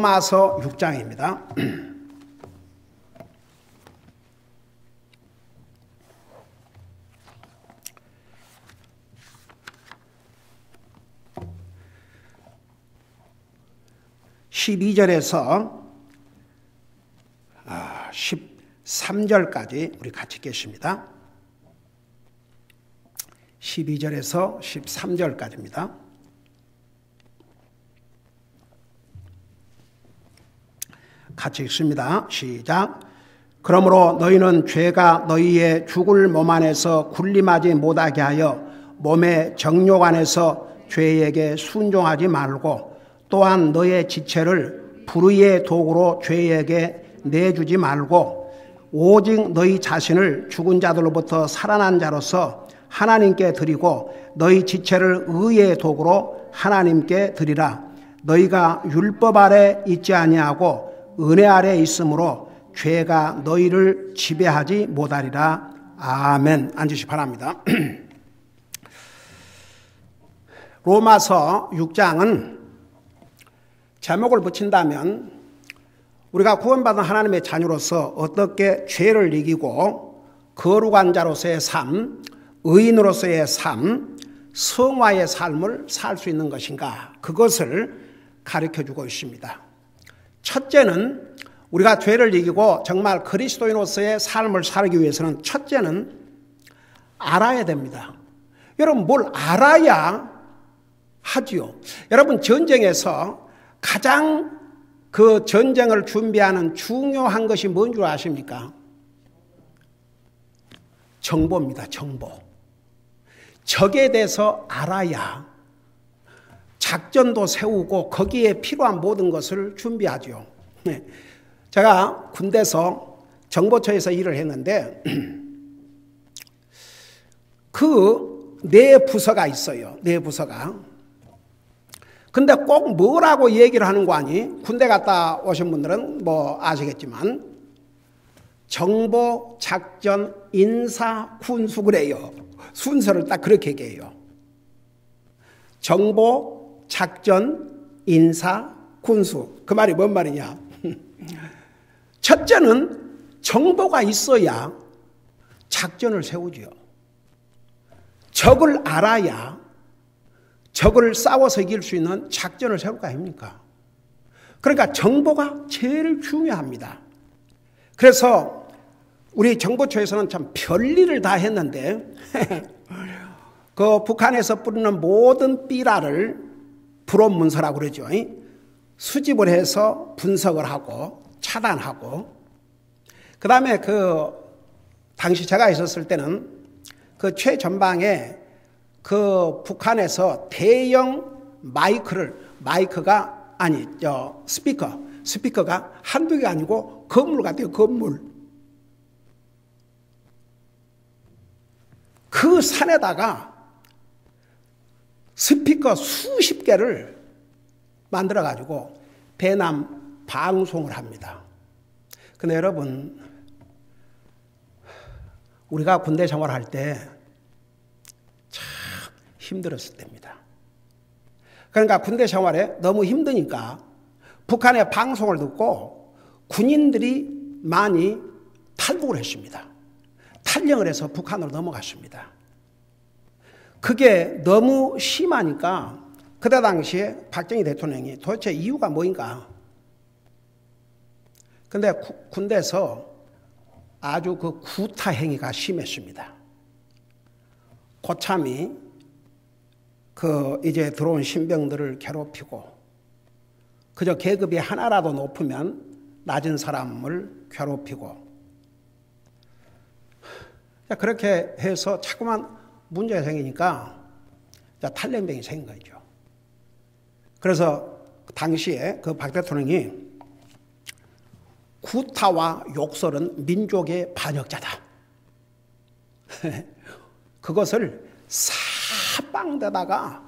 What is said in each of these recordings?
로마서 6장입니다. (12절에서) 13절까지 우리 같이 읽겠습니다. 12절에서 13절까지입니다. 같이 읽습니다. 시작. 그러므로 너희는 죄가 너희의 죽을 몸 안에서 군림하지 못하게 하여 몸의 정욕 안에서 죄에게 순종하지 말고, 또한 너의 지체를 불의의 도구로 죄에게 내주지 말고, 오직 너희 자신을 죽은 자들로부터 살아난 자로서 하나님께 드리고 너희 지체를 의의 도구로 하나님께 드리라. 너희가 율법 아래 있지 아니하고 은혜 아래 있으므로 죄가 너희를 지배하지 못하리라. 아멘. 앉으시 바랍니다. 로마서 6장은 제목을 붙인다면 우리가 구원받은 하나님의 자녀로서 어떻게 죄를 이기고 거룩한 자로서의 삶, 의인으로서의 삶, 성화의 삶을 살 수 있는 것인가, 그것을 가르쳐주고 있습니다. 첫째는 우리가 죄를 이기고 정말 그리스도인으로서의 삶을 살기 위해서는 첫째는 알아야 됩니다. 여러분, 뭘 알아야 하지요. 여러분, 전쟁에서 가장 그 전쟁을 준비하는 중요한 것이 뭔 줄 아십니까? 정보입니다. 정보. 적에 대해서 알아야 작전도 세우고 거기에 필요한 모든 것을 준비하죠. 제가 군대에서 정보처에서 일을 했는데 그 네 부서가 있어요. 네 부서가. 근데 꼭 뭐라고 얘기를 하는 거 아니? 군대 갔다 오신 분들은 뭐 아시겠지만 정보, 작전, 인사, 군수 그래요. 순서를 딱 그렇게 얘기해요. 정보, 작전, 인사, 군수. 그 말이 뭔 말이냐? 첫째는 정보가 있어야 작전을 세우지요. 적을 알아야 적을 싸워서 이길 수 있는 작전을 세울 거 아닙니까? 그러니까 정보가 제일 중요합니다. 그래서 우리 정보처에서는 참 별일을 다 했는데 그 북한에서 뿌리는 모든 삐라를 불온문서라고 그러죠. 수집을 해서 분석을 하고 차단하고, 그 다음에 그 당시 제가 있었을 때는 그 최전방에 그 북한에서 대형 스피커가 한두 개 아니고 건물 같아요. 건물. 그 산에다가 스피커 수십 개를 만들어가지고 대남 방송을 합니다. 근데 여러분, 우리가 군대 생활할 때 참 힘들었을 때입니다. 그러니까 군대 생활에 너무 힘드니까 북한의 방송을 듣고 군인들이 많이 탈북을 했습니다. 탈영을 해서 북한으로 넘어갔습니다. 그게 너무 심하니까 그때 당시에 박정희 대통령이 도대체 이유가 뭐인가? 근데 군대에서 아주 그 구타 행위가 심했습니다. 고참이 그 이제 들어온 신병들을 괴롭히고, 그저 계급이 하나라도 높으면 낮은 사람을 괴롭히고, 그렇게 해서 자꾸만 문제가 생기니까 탈영병이 생긴 거죠. 그래서 당시에 그 박 대통령이 구타와 욕설은 민족의 반역자다. 그것을 사방에다가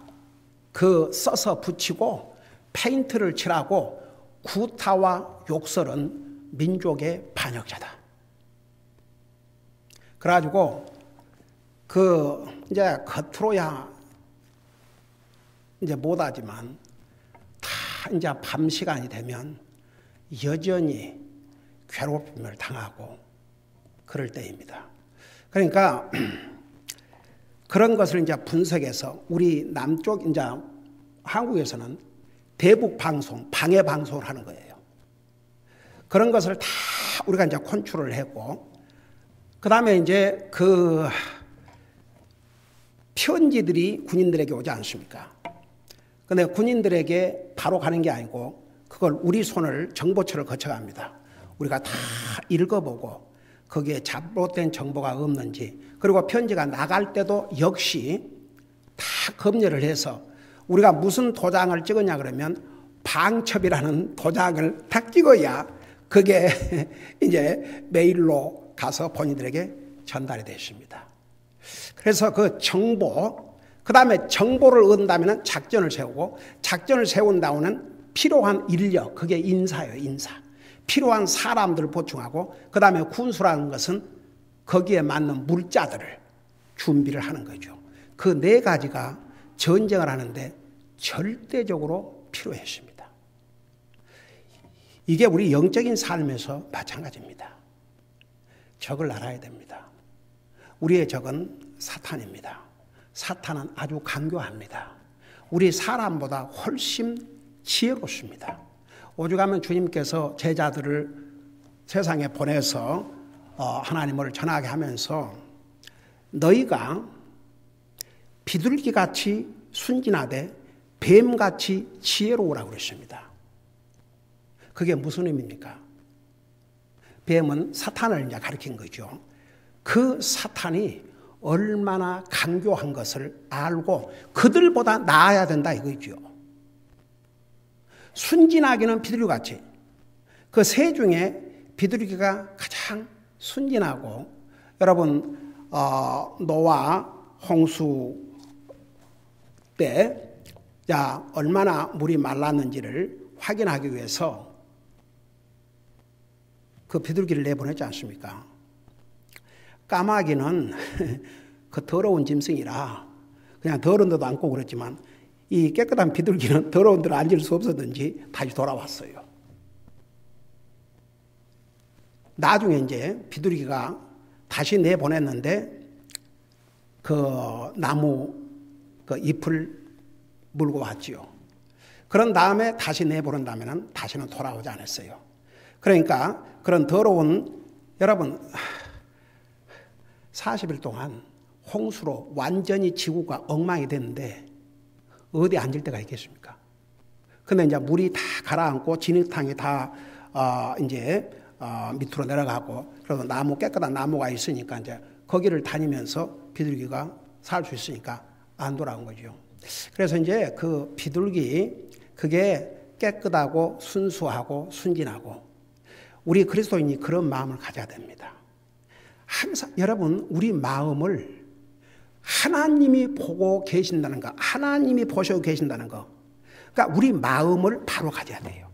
그 써서 붙이고 페인트를 칠하고, 구타와 욕설은 민족의 반역자다. 그래가지고 그 이제 겉으로야 이제 못하지만 다 이제 밤 시간이 되면 여전히 괴롭힘을 당하고 그럴 때입니다. 그러니까 그런 것을 이제 분석해서 우리 남쪽 이제 한국에서는 대북 방송, 방해 방송을 하는 거예요. 그런 것을 다 우리가 이제 컨트롤을 했고, 그 다음에 이제 그 편지들이 군인들에게 오지 않습니까? 근데 군인들에게 바로 가는 게 아니고 그걸 우리 손을 정보처를 거쳐갑니다. 우리가 다 읽어보고 거기에 잘못된 정보가 없는지, 그리고 편지가 나갈 때도 역시 다 검열을 해서 우리가 무슨 도장을 찍었냐 그러면 방첩이라는 도장을 딱 찍어야 그게 이제 메일로 가서 본인들에게 전달이 됐습니다. 그래서 그 정보, 그 다음에 정보를 얻는다면 작전을 세우고, 작전을 세운 다음에는 필요한 인력, 그게 인사예요, 인사. 필요한 사람들을 보충하고, 그 다음에 군수라는 것은 거기에 맞는 물자들을 준비를 하는 거죠. 그 네 가지가 전쟁을 하는데 절대적으로 필요했습니다. 이게 우리 영적인 삶에서 마찬가지입니다. 적을 알아야 됩니다. 우리의 적은 사탄입니다. 사탄은 아주 강교합니다. 우리 사람보다 훨씬 지혜롭습니다. 오죽하면 주님께서 제자들을 세상에 보내서 하나님을 전하게 하면서 너희가 비둘기같이 순진하되 뱀같이 지혜로우라고 그랬습니다. 그게 무슨 의미입니까? 뱀은 사탄을 이제 가리킨 거죠. 그 사탄이 얼마나 강교한 것을 알고 그들보다 나아야 된다 이거죠. 순진하기는 비둘기같이, 그 새 중에 비둘기가 가장 순진하고, 여러분 노아 홍수 때 얼마나 물이 말랐는지를 확인하기 위해서 그 비둘기를 내보냈지 않습니까? 까마귀는 그 더러운 짐승이라 그냥 더러운 데도 앉고 그랬지만, 이 깨끗한 비둘기는 더러운 데로 앉을 수 없었는지 다시 돌아왔어요. 나중에 이제 비둘기가 다시 내보냈는데 그 나무 그 잎을 물고 왔지요. 그런 다음에 다시 내보낸다면 다시는 돌아오지 않았어요. 그러니까 그런 더러운, 여러분 40일 동안 홍수로 완전히 지구가 엉망이 됐는데 어디 앉을 데가 있겠습니까? 근데 이제 물이 다 가라앉고 진흙탕이 다 이제 밑으로 내려가고, 그래서 나무, 깨끗한 나무가 있으니까 이제 거기를 다니면서 비둘기가 살 수 있으니까 안 돌아온 거죠. 그래서 이제 그 비둘기, 그게 깨끗하고 순수하고 순진하고, 우리 그리스도인이 그런 마음을 가져야 됩니다. 항상 여러분, 우리 마음을 하나님이 보고 계신다는 거, 하나님이 보시고 계신다는 거, 그러니까 우리 마음을 바로 가져야 돼요.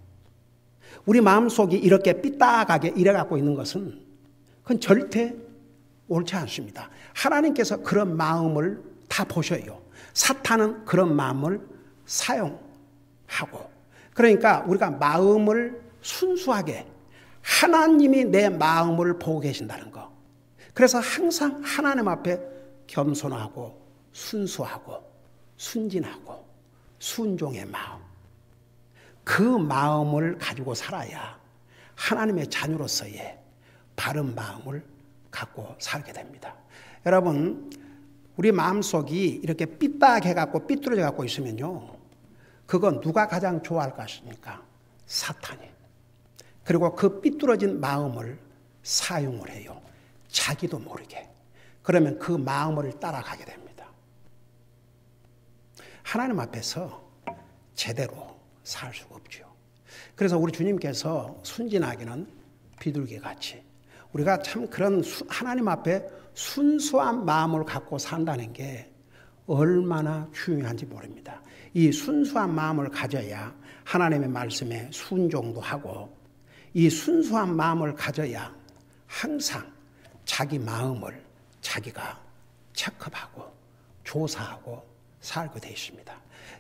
우리 마음속이 이렇게 삐딱하게 이래갖고 있는 것은 그건 절대 옳지 않습니다. 하나님께서 그런 마음을 다 보셔요. 사탄은 그런 마음을 사용하고, 그러니까 우리가 마음을 순수하게, 하나님이 내 마음을 보고 계신다는 거, 그래서 항상 하나님 앞에 겸손하고 순수하고 순진하고 순종의 마음, 그 마음을 가지고 살아야 하나님의 자녀로서의 바른 마음을 갖고 살게 됩니다. 여러분, 우리 마음속이 이렇게 삐딱해갖고 삐뚤어져갖고 있으면요, 그건 누가 가장 좋아할 것입니까? 사탄이. 그리고 그 삐뚤어진 마음을 사용을 해요. 자기도 모르게. 그러면 그 마음을 따라가게 됩니다. 하나님 앞에서 제대로 살 수가 없죠. 그래서 우리 주님께서 순진하기는 비둘기같이, 우리가 참 그런 하나님 앞에 순수한 마음을 갖고 산다는 게 얼마나 중요한지 모릅니다. 이 순수한 마음을 가져야 하나님의 말씀에 순종도 하고, 이 순수한 마음을 가져야 항상 자기 마음을 자기가 체크하고 조사하고 살게 되어 있습니다.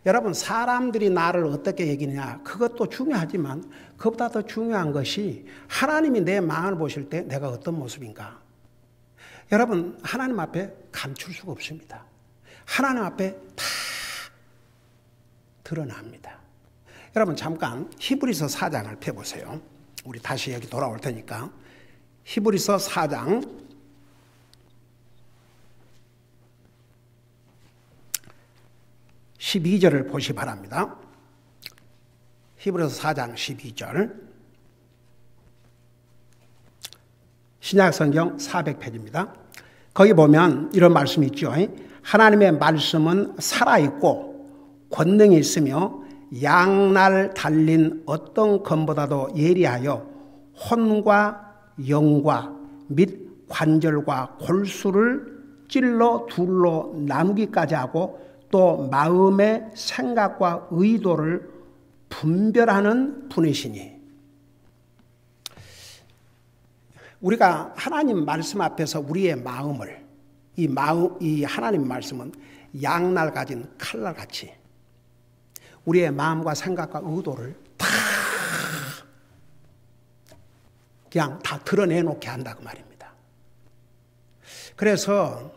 여러분, 사람들이 나를 어떻게 여기느냐, 그것도 중요하지만 그보다 더 중요한 것이 하나님이 내 마음을 보실 때 내가 어떤 모습인가. 여러분, 하나님 앞에 감출 수가 없습니다. 하나님 앞에 다 드러납니다. 여러분, 잠깐 히브리서 4장을 펴보세요. 우리 다시 여기 돌아올 테니까. 히브리서 4장 12절을 보시 바랍니다. 히브리서 4장 12절. 신약성경 400페이지입니다. 거기 보면 이런 말씀이 있죠. 하나님의 말씀은 살아있고 권능이 있으며 양날 달린 어떤 검보다도 예리하여 혼과 영과 및 관절과 골수를 찔러 둘로 나누기까지 하고 또 마음의 생각과 의도를 분별하는 분이시니. 우리가 하나님 말씀 앞에서 우리의 마음을, 이 하나님 말씀은 양날 가진 칼날같이 우리의 마음과 생각과 의도를 그냥 다 드러내놓게 한다고 말입니다. 그래서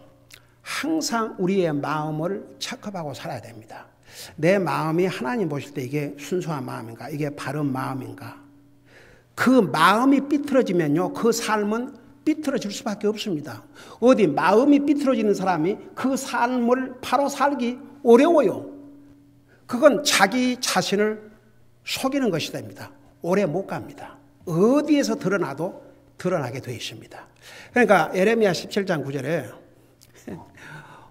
항상 우리의 마음을 체크하고 살아야 됩니다. 내 마음이 하나님 보실 때 이게 순수한 마음인가, 이게 바른 마음인가. 그 마음이 삐뚤어지면요, 그 삶은 삐뚤어질 수밖에 없습니다. 어디 마음이 삐뚤어지는 사람이 그 삶을 바로 살기 어려워요. 그건 자기 자신을 속이는 것이 됩니다. 오래 못 갑니다. 어디에서 드러나도 드러나게 되어 있습니다. 그러니까 예레미야 17장 9절에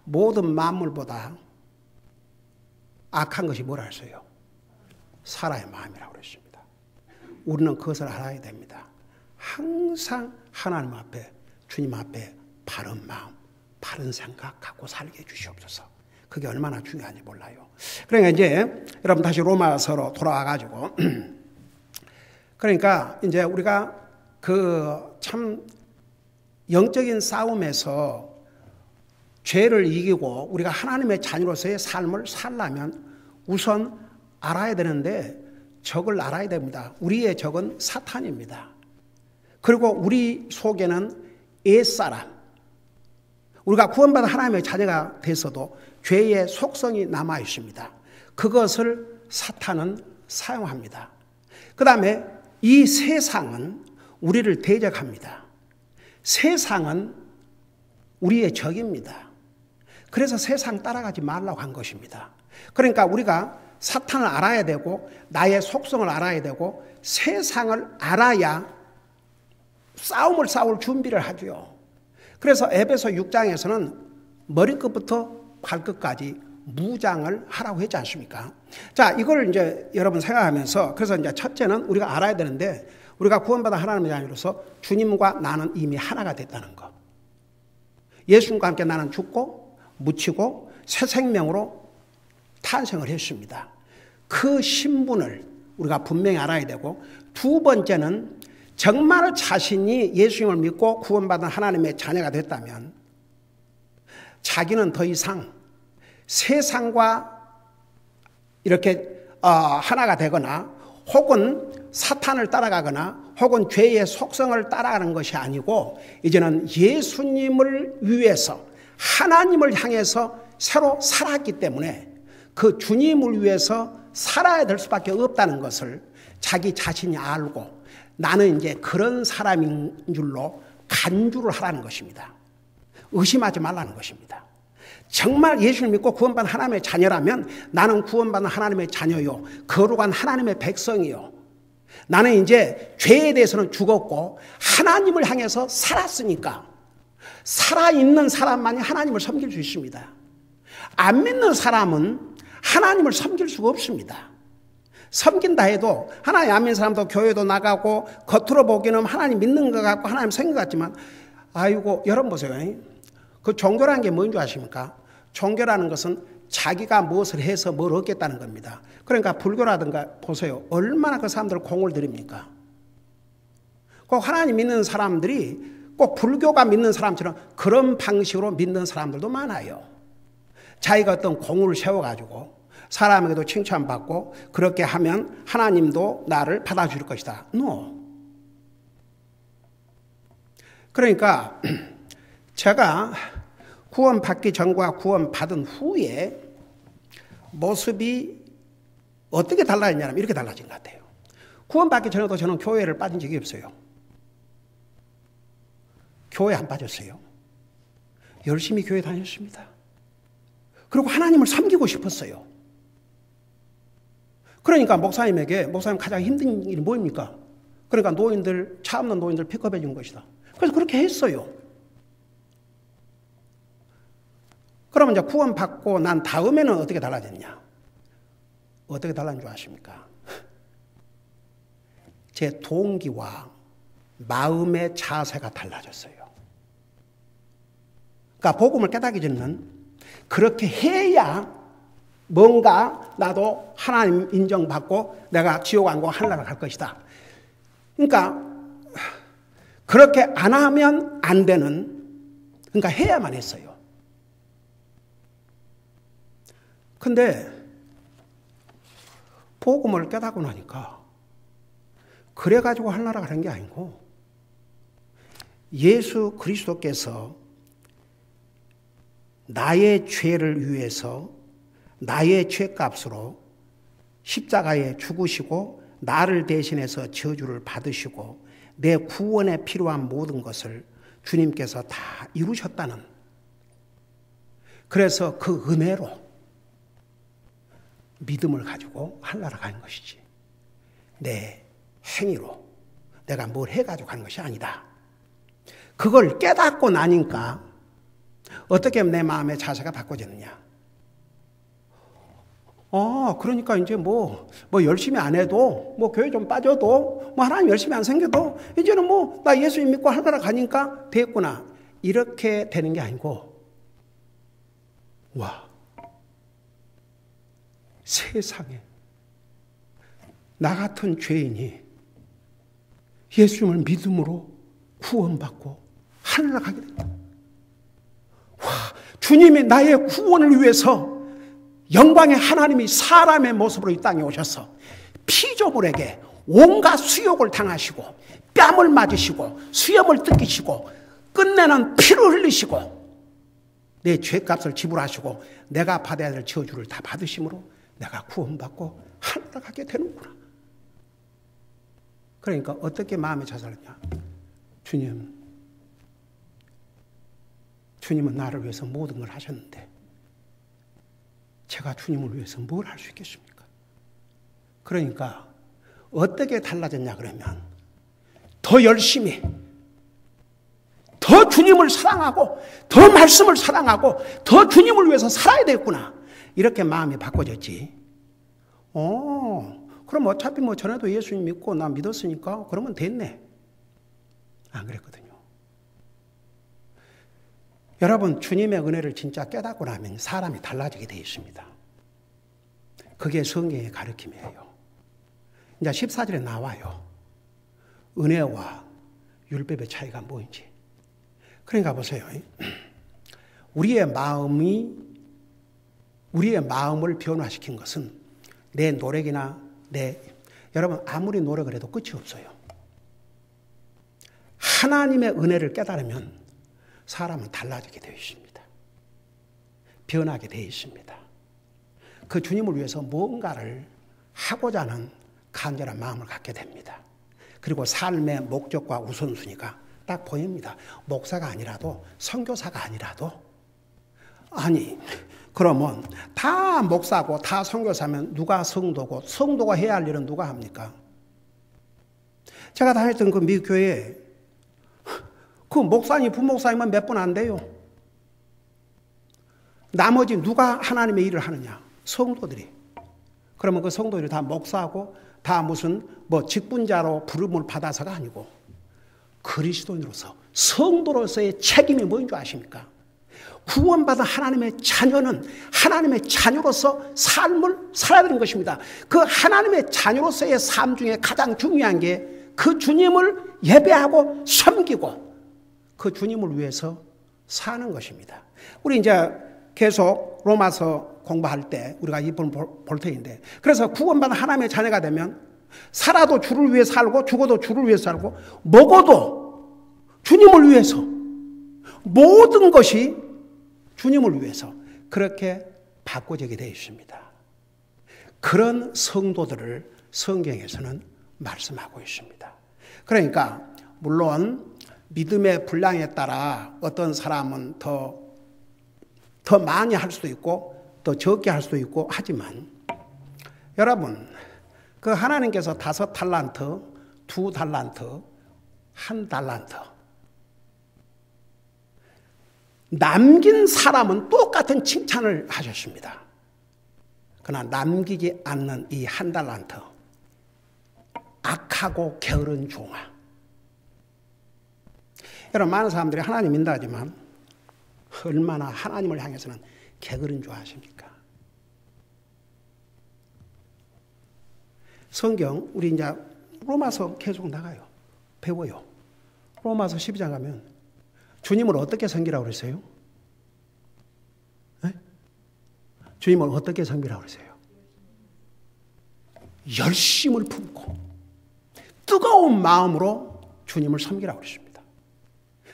모든 만물보다 악한 것이 뭐라 했어요? 사람의 마음이라고 그랬습니다. 우리는 그것을 알아야 됩니다. 항상 하나님 앞에, 주님 앞에 바른 마음, 바른 생각 갖고 살게 해주시옵소서. 그게 얼마나 중요한지 몰라요. 그러니까 이제 여러분 다시 로마서로 돌아와가지고 그러니까 이제 우리가 그 참 영적인 싸움에서 죄를 이기고 우리가 하나님의 자녀로서의 삶을 살려면 우선 알아야 되는데 적을 알아야 됩니다. 우리의 적은 사탄입니다. 그리고 우리 속에는 옛사람, 우리가 구원받은 하나님의 자녀가 됐어도 죄의 속성이 남아 있습니다. 그것을 사탄은 사용합니다. 그 다음에 이 세상은 우리를 대적합니다. 세상은 우리의 적입니다. 그래서 세상 따라가지 말라고 한 것입니다. 그러니까 우리가 사탄을 알아야 되고 나의 속성을 알아야 되고 세상을 알아야 싸움을 싸울 준비를 하죠. 그래서 에베소 6장에서는 머리끝부터 발끝까지 무장을 하라고 했지 않습니까? 자, 이걸 이제 여러분 생각하면서 그래서 이제 첫째는 우리가 알아야 되는데 우리가 구원받은 하나님의 자녀로서 주님과 나는 이미 하나가 됐다는 것. 예수님과 함께 나는 죽고 묻히고 새 생명으로 탄생을 했습니다. 그 신분을 우리가 분명히 알아야 되고 두 번째는 정말 자신이 예수님을 믿고 구원받은 하나님의 자녀가 됐다면 자기는 더 이상 세상과 이렇게 하나가 되거나 혹은 사탄을 따라가거나 혹은 죄의 속성을 따라가는 것이 아니고 이제는 예수님을 위해서 하나님을 향해서 새로 살았기 때문에 그 주님을 위해서 살아야 될 수밖에 없다는 것을 자기 자신이 알고 나는 이제 그런 사람인 줄로 간주를 하라는 것입니다. 의심하지 말라는 것입니다. 정말 예수를 믿고 구원받은 하나님의 자녀라면 나는 구원받은 하나님의 자녀요. 거룩한 하나님의 백성이요. 나는 이제 죄에 대해서는 죽었고 하나님을 향해서 살았으니까 살아있는 사람만이 하나님을 섬길 수 있습니다. 안 믿는 사람은 하나님을 섬길 수가 없습니다. 섬긴다 해도 하나님 안 믿는 사람도 교회도 나가고 겉으로 보기에는 하나님 믿는 것 같고 하나님 생긴 것 같지만 아이고 여러분 보세요. 그 종교라는 게 뭔지 아십니까? 종교라는 것은 자기가 무엇을 해서 뭘 얻겠다는 겁니다. 그러니까 불교라든가 보세요. 얼마나 그 사람들 공을 들입니까? 꼭 하나님 믿는 사람들이 꼭 불교가 믿는 사람처럼 그런 방식으로 믿는 사람들도 많아요. 자기가 어떤 공을 세워가지고 사람에게도 칭찬받고 그렇게 하면 하나님도 나를 받아줄 것이다. No. 그러니까 제가 구원받기 전과 구원받은 후에 모습이 어떻게 달라졌냐면 이렇게 달라진 것 같아요. 구원받기 전에도 저는 교회를 빠진 적이 없어요. 교회 안 빠졌어요. 열심히 교회 다녔습니다. 그리고 하나님을 섬기고 싶었어요. 그러니까 목사님에게 목사님 가장 힘든 일이 뭐입니까? 그러니까 노인들, 차 없는 노인들 픽업해 준 것이다. 그래서 그렇게 했어요. 그러면 이제 구원받고 난 다음에는 어떻게 달라졌냐? 어떻게 달라진 줄 아십니까? 제 동기와 마음의 자세가 달라졌어요. 그러니까 복음을 깨닫기 전에는 그렇게 해야 뭔가 나도 하나님 인정받고 내가 지옥 안 가고 하늘나라 갈 것이다. 그러니까 그렇게 안 하면 안 되는, 그러니까 해야만 했어요. 근데 복음을 깨닫고 나니까 그래가지고 하늘나라 가는 게 아니고 예수 그리스도께서 나의 죄를 위해서 나의 죄값으로 십자가에 죽으시고 나를 대신해서 저주를 받으시고 내 구원에 필요한 모든 것을 주님께서 다 이루셨다는, 그래서 그 은혜로 믿음을 가지고 하늘나라 가는 것이지 내 행위로 내가 뭘 해가지고 가는 것이 아니다. 그걸 깨닫고 나니까 어떻게 내 마음의 자세가 바꿔졌느냐. 그러니까 이제 뭐 열심히 안 해도, 뭐 교회 좀 빠져도, 뭐 하나님 열심히 안 생겨도, 이제는 뭐 나 예수님 믿고 하늘나라 가니까 됐구나. 이렇게 되는 게 아니고, 와, 세상에 나 같은 죄인이 예수님을 믿음으로 구원받고 하늘나라 가게 된다. 와, 주님이 나의 구원을 위해서 영광의 하나님이 사람의 모습으로 이 땅에 오셔서 피조물에게 온갖 수욕을 당하시고 뺨을 맞으시고 수염을 뜯기시고 끝내는 피를 흘리시고 내 죄값을 지불하시고 내가 받아야 될 저주를 다 받으심으로 내가 구원받고 하늘나라 가게 되는구나. 그러니까 어떻게 마음의 자세를 하냐. 주님은 나를 위해서 모든 걸 하셨는데 제가 주님을 위해서 뭘 할 수 있겠습니까? 그러니까 어떻게 달라졌냐 그러면 더 열심히, 더 주님을 사랑하고 더 말씀을 사랑하고 더 주님을 위해서 살아야 되겠구나. 이렇게 마음이 바꿔졌지. 그럼 어차피 뭐 전에도 예수님 믿고 나 믿었으니까 그러면 됐네. 안 그랬거든요. 여러분, 주님의 은혜를 진짜 깨닫고 나면 사람이 달라지게 되어 있습니다. 그게 성경의 가르침이에요. 이제 14절에 나와요. 은혜와 율법의 차이가 뭐인지. 그러니까 보세요. 우리의 마음을 변화시킨 것은 내 노력이나 여러분 아무리 노력을 해도 끝이 없어요. 하나님의 은혜를 깨달으면 사람은 달라지게 되어 있습니다. 변하게 되어 있습니다. 그 주님을 위해서 뭔가를 하고자 하는 간절한 마음을 갖게 됩니다. 그리고 삶의 목적과 우선순위가 딱 보입니다. 목사가 아니라도, 선교사가 아니라도, 아니 그러면 다 목사고 다 선교사면 누가 성도고, 성도가 해야 할 일은 누가 합니까? 제가 다녔던 그 미국 교회에 그 목사님, 부목사님은 몇 분 안 돼요. 나머지 누가 하나님의 일을 하느냐? 성도들이. 그러면 그 성도들이 다 목사하고 다 무슨 직분자로 부름을 받아서가 아니고 그리스도인으로서, 성도로서의 책임이 뭐인 줄 아십니까? 구원받은 하나님의 자녀는 하나님의 자녀로서 삶을 살아야 되는 것입니다. 그 하나님의 자녀로서의 삶 중에 가장 중요한 게 그 주님을 예배하고 섬기고 그 주님을 위해서 사는 것입니다. 우리 이제 계속 로마서 공부할 때 우리가 이 부분 볼 터인데, 그래서 구원받은 하나님의 자녀가 되면 살아도 주를 위해 살고 죽어도 주를 위해 살고 먹어도 주님을 위해서, 모든 것이 주님을 위해서 그렇게 바꿔지게 되어 있습니다. 그런 성도들을 성경에서는 말씀하고 있습니다. 그러니까 물론 믿음의 분량에 따라 어떤 사람은 더 많이 할 수도 있고 더 적게 할 수도 있고 하지만, 여러분, 그 하나님께서 5달란트, 2달란트, 1달란트 남긴 사람은 똑같은 칭찬을 하셨습니다. 그러나 남기지 않는 이 1달란트, 악하고 게으른 종아. 여러분, 많은 사람들이 하나님 믿는다 하지만 얼마나 하나님을 향해서는 게으른 줄 아십니까? 성경 우리 이제 로마서 계속 나가요. 배워요. 로마서 12장 가면 주님을 어떻게 섬기라고 그랬어요? 네? 주님을 어떻게 섬기라고 그랬어요? 열심을 품고 뜨거운 마음으로 주님을 섬기라고 그랬습니다.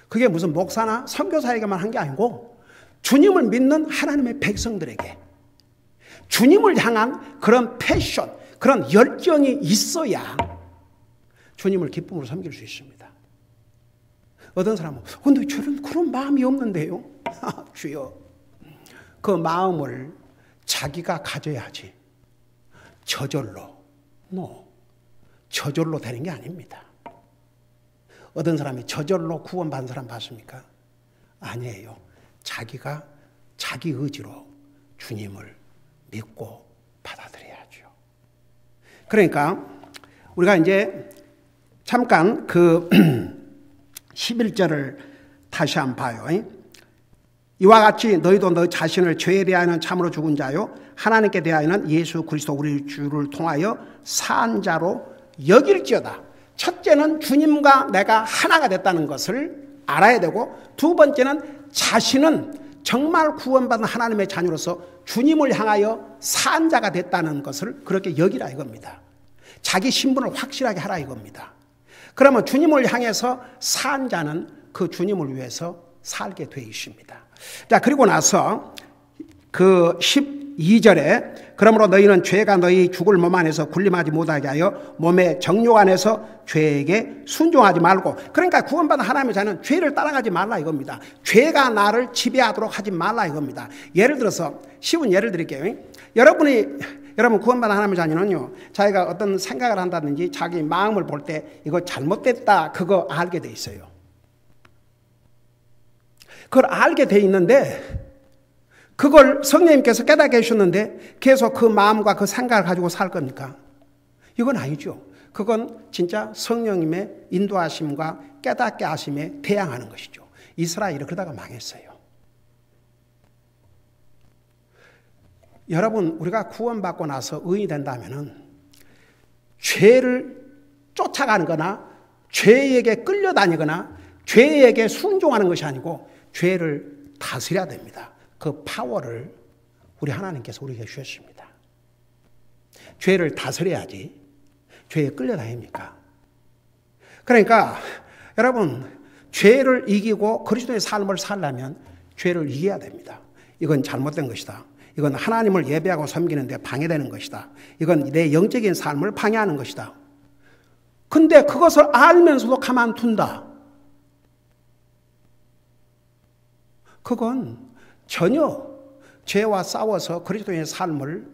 그게 무슨 목사나 선교사에게만 한 게 아니고 주님을 믿는 하나님의 백성들에게 주님을 향한 그런 패션, 그런 열정이 있어야 주님을 기쁨으로 섬길 수 있습니다. 어떤 사람은 근데 저는 그런 마음이 없는데요. 주여, 그 마음을 자기가 가져야지 저절로, 저절로 되는 게 아닙니다. 어떤 사람이 저절로 구원받은 사람 봤습니까? 아니에요. 자기가 자기 의지로 주님을 믿고 받아들여야죠. 그러니까 우리가 이제 잠깐 그 11절을 다시 한번 봐요. 이와 같이 너희도 너 자신을 죄에 대하여는 참으로 죽은 자요 하나님께 대하여는 예수 그리스도 우리 주를 통하여 산 자로 여길지어다. 첫째는 주님과 내가 하나가 됐다는 것을 알아야 되고, 두 번째는 자신은 정말 구원받은 하나님의 자녀로서 주님을 향하여 산 자가 됐다는 것을 그렇게 여기라 이겁니다. 자기 신분을 확실하게 하라 이겁니다. 그러면 주님을 향해서 산 자는 그 주님을 위해서 살게 되어 있습니다. 자, 그리고 나서 그 12절에 그러므로 너희는 죄가 너희 죽을 몸 안에서 군림하지 못하게 하여 몸의 정욕 안에서 죄에게 순종하지 말고, 그러니까 구원받은 하나님의 자는 죄를 따라가지 말라 이겁니다. 죄가 나를 지배하도록 하지 말라 이겁니다. 예를 들어서 쉬운 예를 드릴게요. 여러분 구원받은 하나님의 자녀는요, 자기가 어떤 생각을 한다든지 자기 마음을 볼 때 이거 잘못됐다 그거 알게 돼 있어요. 그걸 알게 돼 있는데 그걸 성령님께서 깨닫게 해주셨는데 계속 그 마음과 그 생각을 가지고 살 겁니까? 이건 아니죠. 그건 진짜 성령님의 인도하심과 깨닫게 하심에 대항하는 것이죠. 이스라엘이 그러다가 망했어요. 여러분, 우리가 구원받고 나서 의인이 된다면은 죄를 쫓아가는 거나 죄에게 끌려다니거나 죄에게 순종하는 것이 아니고 죄를 다스려야 됩니다. 그 파워를 우리 하나님께서 우리에게 주셨습니다. 죄를 다스려야지 죄에 끌려다닙니까? 그러니까 여러분, 죄를 이기고 그리스도의 삶을 살려면 죄를 이겨야 됩니다. 이건 잘못된 것이다. 이건 하나님을 예배하고 섬기는데 방해되는 것이다. 이건 내 영적인 삶을 방해하는 것이다. 근데 그것을 알면서도 가만둔다. 그건 전혀 죄와 싸워서 그리스도의 삶을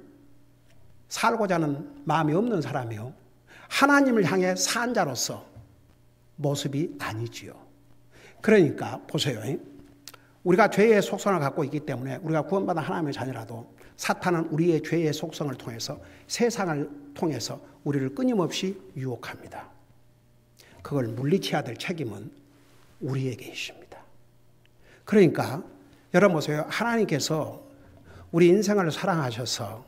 살고자 하는 마음이 없는 사람이요, 하나님을 향해 산 자로서 모습이 아니지요. 그러니까 보세요. 우리가 죄의 속성을 갖고 있기 때문에 우리가 구원받은 하나님의 자녀라도 사탄은 우리의 죄의 속성을 통해서 세상을 통해서 우리를 끊임없이 유혹합니다. 그걸 물리쳐야 될 책임은 우리에게 있습니다. 그러니까 여러분 보세요. 하나님께서 우리 인생을 사랑하셔서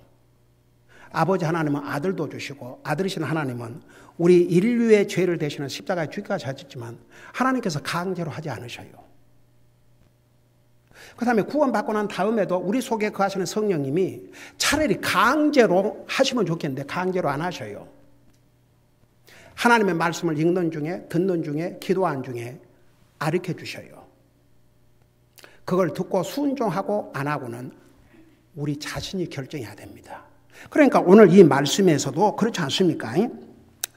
아버지 하나님은 아들도 주시고 아들이신 하나님은 우리 인류의 죄를 대신한 십자가에 죽기까지 하셨지만 하나님께서 강제로 하지 않으셔요. 그 다음에 구원받고 난 다음에도 우리 속에 거하시는 성령님이 차라리 강제로 하시면 좋겠는데 강제로 안 하셔요. 하나님의 말씀을 읽는 중에, 듣는 중에, 기도하는 중에 가르쳐 주셔요. 그걸 듣고 순종하고 안 하고는 우리 자신이 결정해야 됩니다. 그러니까 오늘 이 말씀에서도 그렇지 않습니까?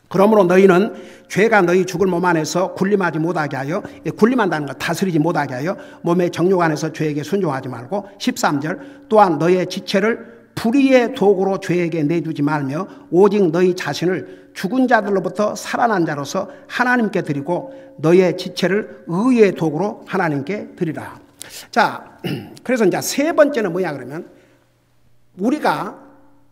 그러므로 너희는 죄가 너희 죽을 몸 안에서 군림하지 못하게 하여, 군림한다는 것 다스리지 못하게 하여 몸의 정욕 안에서 죄에게 순종하지 말고, 13절 또한 너의 지체를 불의의 도구로 죄에게 내주지 말며 오직 너희 자신을 죽은 자들로부터 살아난 자로서 하나님께 드리고 너의 지체를 의의 도구로 하나님께 드리라. 자, 그래서 이제 세 번째는 뭐냐 그러면 우리가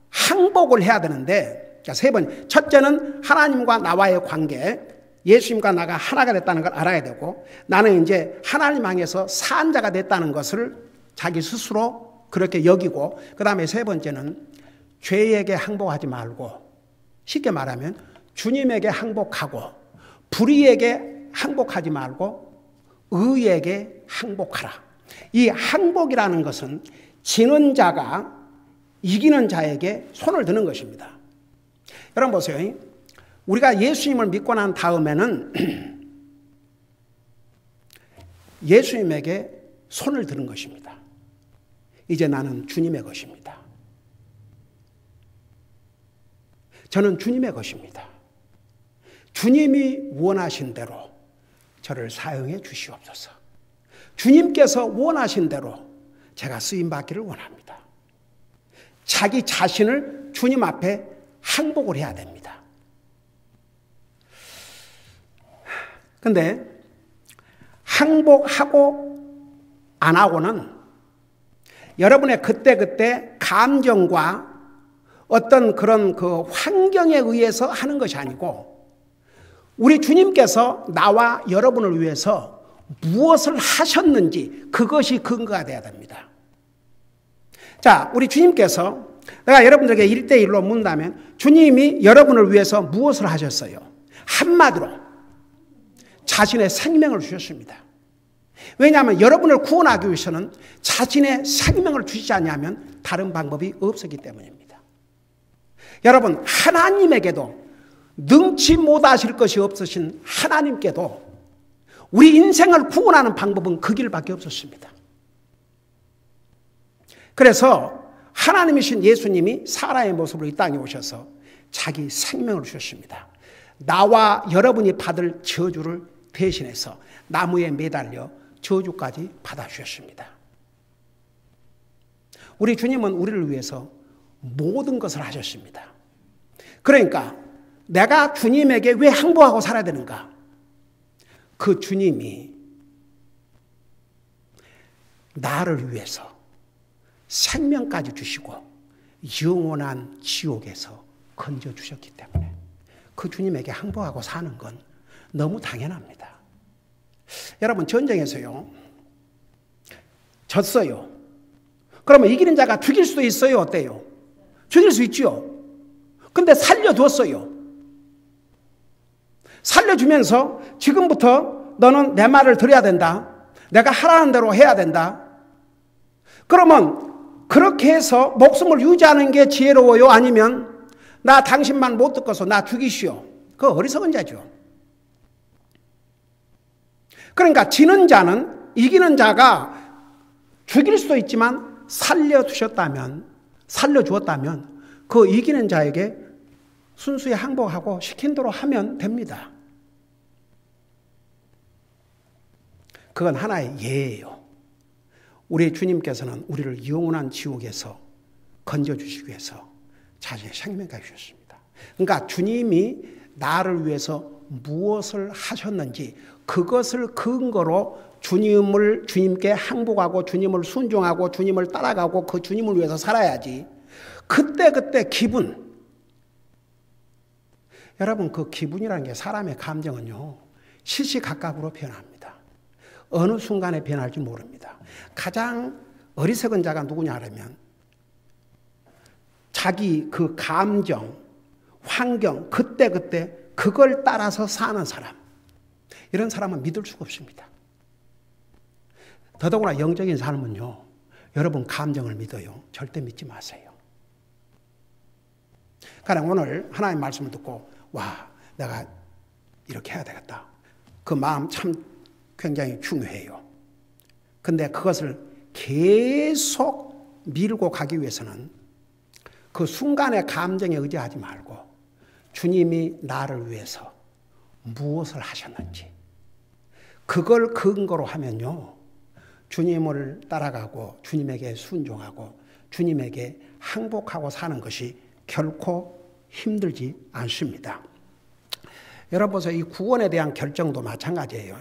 항복을 해야 되는데, 자, 세 번. 첫째는 하나님과 나와의 관계, 예수님과 나가 하나가 됐다는 걸 알아야 되고, 나는 이제 하나님 향해서 산 자가 됐다는 것을 자기 스스로 그렇게 여기고, 그 다음에 세 번째는 죄에게 항복하지 말고, 쉽게 말하면 주님에게 항복하고, 불의에게 항복하지 말고 의에게 항복하라. 이 항복이라는 것은 지는 자가 이기는 자에게 손을 드는 것입니다. 여러분 보세요. 우리가 예수님을 믿고 난 다음에는 예수님에게 손을 드는 것입니다. 이제 나는 주님의 것입니다. 저는 주님의 것입니다. 주님이 원하신 대로 저를 사용해 주시옵소서. 주님께서 원하신 대로 제가 쓰임받기를 원합니다. 자기 자신을 주님 앞에 항복을 해야 됩니다. 근데 항복하고 안 하고는 여러분의 그때그때 감정과 어떤 그런 그 환경에 의해서 하는 것이 아니고 우리 주님께서 나와 여러분을 위해서 무엇을 하셨는지 그것이 근거가 되어야 됩니다. 자, 우리 주님께서 내가 여러분들에게 1대1로 묻는다면 주님이 여러분을 위해서 무엇을 하셨어요? 한마디로 자신의 생명을 주셨습니다. 왜냐하면 여러분을 구원하기 위해서는 자신의 생명을 주시지 않냐면 다른 방법이 없었기 때문입니다. 여러분, 하나님에게도 능치 못하실 것이 없으신 하나님께도 우리 인생을 구원하는 방법은 그 길밖에 없었습니다. 그래서 하나님이신 예수님이 사람의 모습으로 이 땅에 오셔서 자기 생명을 주셨습니다. 나와 여러분이 받을 저주를 대신해서 나무에 매달려 저주까지 받아주셨습니다. 우리 주님은 우리를 위해서 모든 것을 하셨습니다. 그러니까 내가 주님에게 왜 항복하고 살아야 되는가? 그 주님이 나를 위해서 생명까지 주시고 영원한 지옥에서 건져주셨기 때문에 그 주님에게 항복하고 사는 건 너무 당연합니다. 여러분, 전쟁에서요, 졌어요. 그러면 이기는 자가 죽일 수도 있어요? 어때요? 죽일 수 있죠. 근데 살려줬어요. 살려주면서 지금부터 너는 내 말을 들어야 된다. 내가 하라는 대로 해야 된다. 그러면 그렇게 해서 목숨을 유지하는 게 지혜로워요? 아니면 나 당신만 못 듣고서 나 죽이시오. 그거 어리석은 자죠. 그러니까 지는 자는, 이기는 자가 죽일 수도 있지만 살려주었다면 그 이기는 자에게 순수히 항복하고 시킨 대로 하면 됩니다. 그건 하나의 예예요. 우리 주님께서는 우리를 영원한 지옥에서 건져주시기 위해서 자신의 생명까지 주셨습니다. 그러니까 주님이 나를 위해서 무엇을 하셨는지 그것을 근거로 주님께 항복하고 주님을 순종하고 주님을 따라가고 그 주님을 위해서 살아야지. 그때 기분, 여러분, 그 기분이라는 게 사람의 감정은요 시시각각으로 변합니다. 어느 순간에 변할지 모릅니다. 가장 어리석은 자가 누구냐 하면 자기 그 감정, 환경, 그때 그걸 따라서 사는 사람, 이런 사람은 믿을 수가 없습니다. 더더구나 영적인 삶은요, 여러분 감정을 믿어요. 절대 믿지 마세요. 그러니까 오늘 하나님의 말씀을 듣고 와, 내가 이렇게 해야 되겠다. 그 마음 참 굉장히 중요해요. 근데 그것을 계속 밀고 가기 위해서는 그 순간의 감정에 의지하지 말고 주님이 나를 위해서 무엇을 하셨는지 그걸 근거로 하면요, 주님을 따라가고 주님에게 순종하고 주님에게 항복하고 사는 것이 결코 힘들지 않습니다. 여러분 보세요. 이 구원에 대한 결정도 마찬가지예요.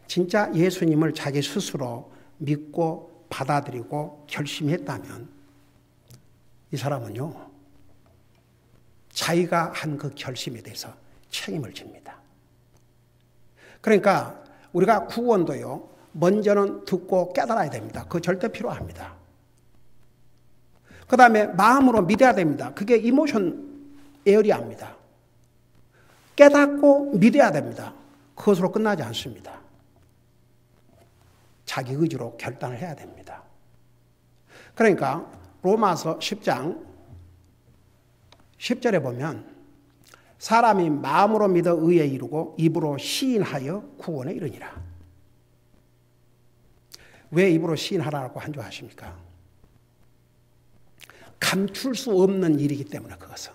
진짜 예수님을 자기 스스로 믿고 받아들이고 결심했다면 이 사람은요, 자기가 한 그 결심에 대해서 책임을 집니다. 그러니까 우리가 구원도요, 먼저는 듣고 깨달아야 됩니다. 그거 절대 필요합니다. 그 다음에 마음으로 믿어야 됩니다. 그게 이모션 에어리아입니다. 깨닫고 믿어야 됩니다. 그것으로 끝나지 않습니다. 자기 의지로 결단을 해야 됩니다. 그러니까 로마서 10장 10절에 보면 사람이 마음으로 믿어 의에 이르고 입으로 시인하여 구원에 이르니라. 왜 입으로 시인하라고 한 줄 아십니까? 감출 수 없는 일이기 때문에 그것은.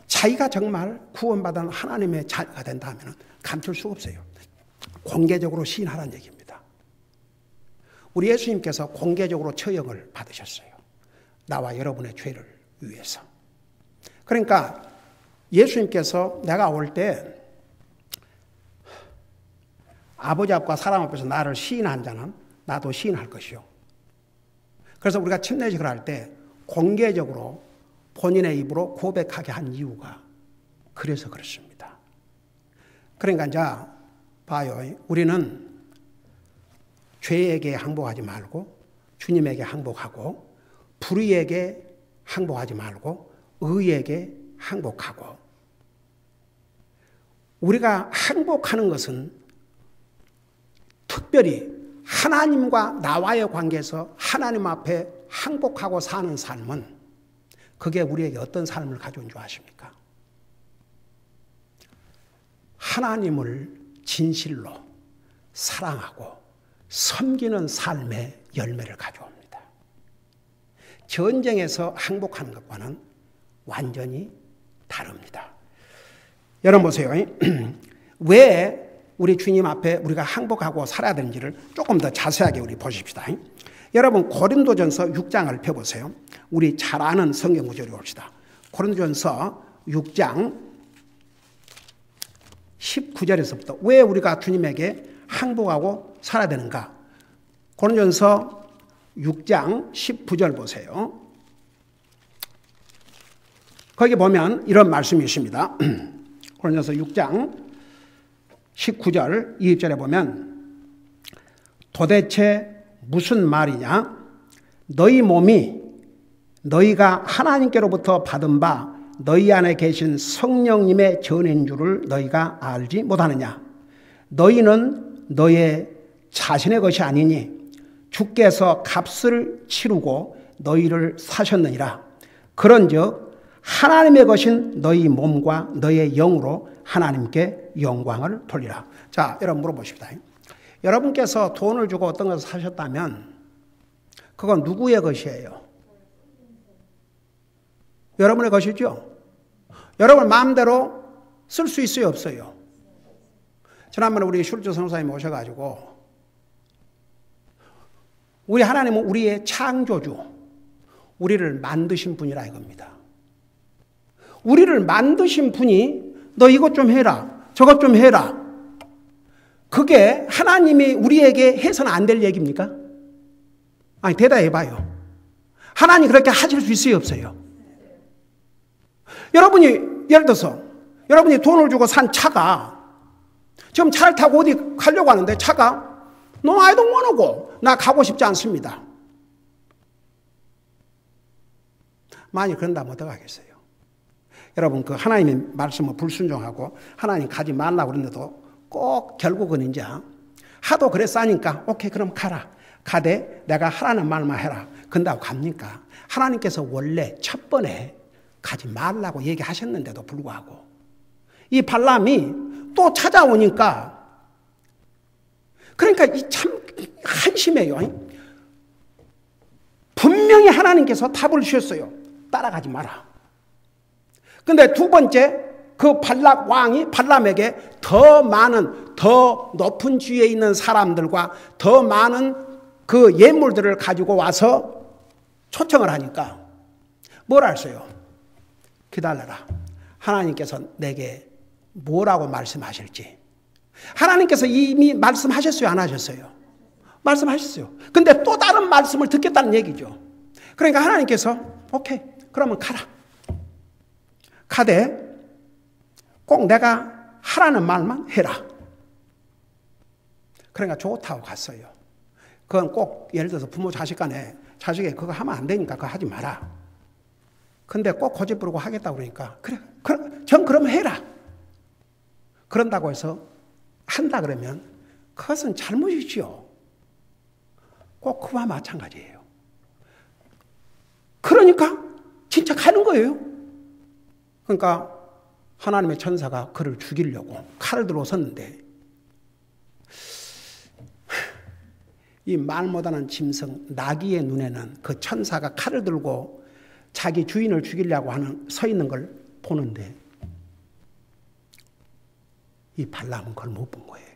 자기가 정말 구원받은 하나님의 자녀가 된다면 감출 수 없어요. 공개적으로 시인하라는 얘기입니다. 우리 예수님께서 공개적으로 처형을 받으셨어요. 나와 여러분의 죄를 위해서. 그러니까 예수님께서 내가 올 때 아버지 앞과 사람 앞에서 나를 시인한 자는 나도 시인할 것이요. 그래서 우리가 침례식을 할 때 공개적으로 본인의 입으로 고백하게 한 이유가 그래서 그렇습니다. 그러니까 이제 봐요. 우리는 죄에게 항복하지 말고 주님에게 항복하고 불의에게 항복하지 말고 의에게 항복하고, 우리가 항복하는 것은 특별히 하나님과 나와의 관계에서 하나님 앞에 항복하고 사는 삶은 그게 우리에게 어떤 삶을 가져온 줄 아십니까? 하나님을 진실로 사랑하고 섬기는 삶의 열매를 가져옵니다. 전쟁에서 항복하는 것과는 완전히 다릅니다. 여러분 보세요. 왜 우리 주님 앞에 우리가 항복하고 살아야 되는지를 조금 더 자세하게 우리 보십시다. 여러분 고린도전서 6장을 펴보세요. 우리 잘 아는 성경 구절을 봅시다. 고린도전서 6장 19절에서부터 왜 우리가 주님에게 항복하고 살아야 되는가? 고린도전서 6장 19절 보세요. 거기 보면 이런 말씀이 있습니다. 고린도전서 6장 19절 20절에 보면 도대체 무슨 말이냐? 너희 몸이 너희가 하나님께로부터 받은 바 너희 안에 계신 성령님의 전인 줄을 너희가 알지 못하느냐? 너희는 너희 자신의 것이 아니니 주께서 값을 치르고 너희를 사셨느니라. 그런즉 하나님의 것인 너희 몸과 너희의 영으로 하나님께 영광을 돌리라. 자, 여러분 물어보십시다. 여러분께서 돈을 주고 어떤 것을 사셨다면 그건 누구의 것이에요? 여러분의 것이죠? 여러분 마음대로 쓸 수 있어요, 없어요? 지난번에 우리 슐츠 선생님 오셔가지고 우리 하나님은 우리의 창조주, 우리를 만드신 분이라 이겁니다. 우리를 만드신 분이 너 이것 좀 해라, 저것 좀 해라. 그게 하나님이 우리에게 해서는 안 될 얘기입니까? 아니, 대답해봐요. 하나님 그렇게 하실 수 있어요, 없어요? 여러분이 예를 들어서 여러분이 돈을 주고 산 차가 지금 차를 타고 어디 가려고 하는데 차가 No, I don't want to go. 나 가고 싶지 않습니다. 만약 그런다면 어떡하겠어요? 여러분 그 하나님의 말씀을 불순종하고 하나님 가지 말라고 그러는데도 꼭 결국은 이제 하도 그랬어 하니까 오케이 그럼 가라. 가되 내가 하라는 말만 해라. 근다고 갑니까? 하나님께서 원래 첫 번에 가지 말라고 얘기하셨는데도 불구하고 이 발람이 또 찾아오니까 그러니까 이 참 한심해요. 분명히 하나님께서 답을 주셨어요. 따라가지 마라. 근데 두 번째 그 발락 왕이 발람에게 더 많은 더 높은 지위에 있는 사람들과 더 많은 그 예물들을 가지고 와서 초청을 하니까 뭘 했어요? 기다려라. 하나님께서 내게 뭐라고 말씀하실지. 하나님께서 이미 말씀하셨어요? 안 하셨어요? 말씀하셨어요. 근데 또 다른 말씀을 듣겠다는 얘기죠. 그러니까 하나님께서 오케이 그러면 가라. 가되 꼭 내가 하라는 말만 해라. 그러니까 좋다고 갔어요. 그건 꼭 예를 들어서 부모 자식 간에 자식이 그거 하면 안 되니까 그거 하지 마라. 근데 꼭 고집 부르고 하겠다고 그러니까 그래 전 그러면 해라. 그런다고 해서 한다 그러면 그것은 잘못이지요. 꼭 그와 마찬가지예요. 그러니까 진짜 가는 거예요. 그러니까 하나님의 천사가 그를 죽이려고 칼을 들고 섰는데 이 말 못하는 짐승 나귀의 눈에는 그 천사가 칼을 들고 자기 주인을 죽이려고 서 있는 걸 보는데 이 발람은 그걸 못 본 거예요.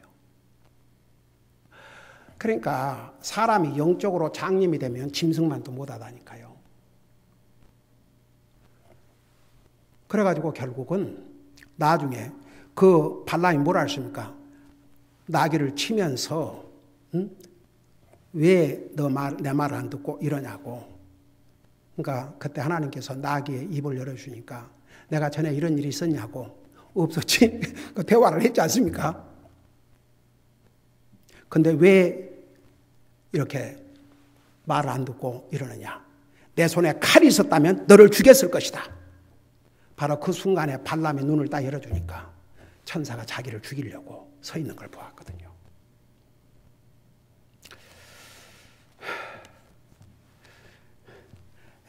그러니까 사람이 영적으로 장님이 되면 짐승만도 못하다니까요. 그래가지고 결국은 나중에 그 발람이 뭐라 했습니까? 나귀를 치면서 왜 내 말을 안 듣고 이러냐고. 그러니까 그때 하나님께서 나귀의 입을 열어주니까 내가 전에 이런 일이 있었냐고. 없었지. 그 대화를 했지 않습니까? 근데 왜 이렇게 말을 안 듣고 이러느냐. 내 손에 칼이 있었다면 너를 죽였을 것이다. 바로 그 순간에 발람의 눈을 딱 열어주니까 천사가 자기를 죽이려고 서 있는 걸 보았거든요.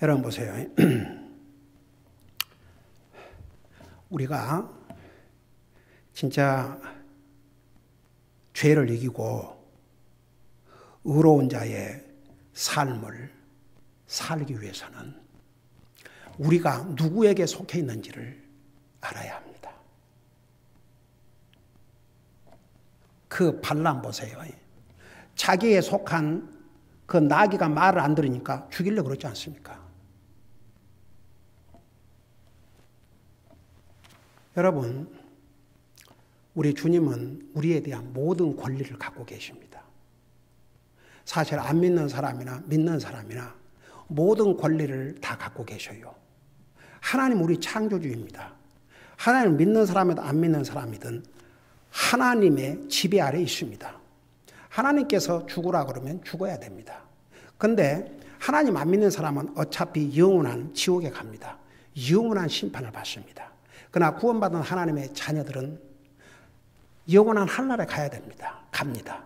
여러분 보세요. 우리가 진짜 죄를 이기고 의로운 자의 삶을 살기 위해서는 우리가 누구에게 속해 있는지를 알아야 합니다. 그 발람 보세요. 자기에 속한 그 나귀가 말을 안 들으니까 죽이려고 그러지 않습니까? 여러분, 우리 주님은 우리에 대한 모든 권리를 갖고 계십니다. 사실 안 믿는 사람이나 믿는 사람이나 모든 권리를 다 갖고 계셔요. 하나님 우리 창조주입니다. 하나님을 믿는 사람이든 안 믿는 사람이든 하나님의 지배 아래 있습니다. 하나님께서 죽으라 그러면 죽어야 됩니다. 그런데 하나님 안 믿는 사람은 어차피 영원한 지옥에 갑니다. 영원한 심판을 받습니다. 그러나 구원받은 하나님의 자녀들은 영원한 하늘나라에 가야 됩니다. 갑니다.